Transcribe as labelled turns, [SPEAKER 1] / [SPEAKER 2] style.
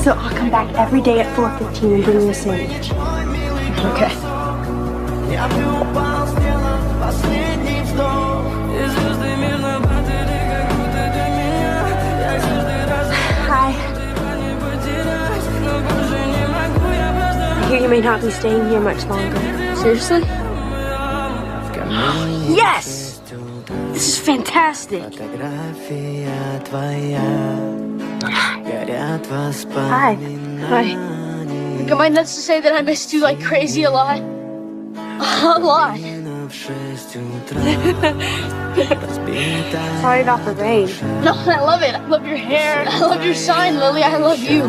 [SPEAKER 1] So I'll come back every day at 4:15 and bring you a sandwich.
[SPEAKER 2] Okay.
[SPEAKER 1] Hi. I hear you may not be staying here much longer.
[SPEAKER 2] Seriously?
[SPEAKER 1] Yes! This is fantastic. Hi.
[SPEAKER 2] Hi. Am I nuts to say that I missed you like crazy a lot? A lot.
[SPEAKER 1] Sorry about the rain.
[SPEAKER 2] No, I love it. I love your hair. I love your sign, Lily. I love you.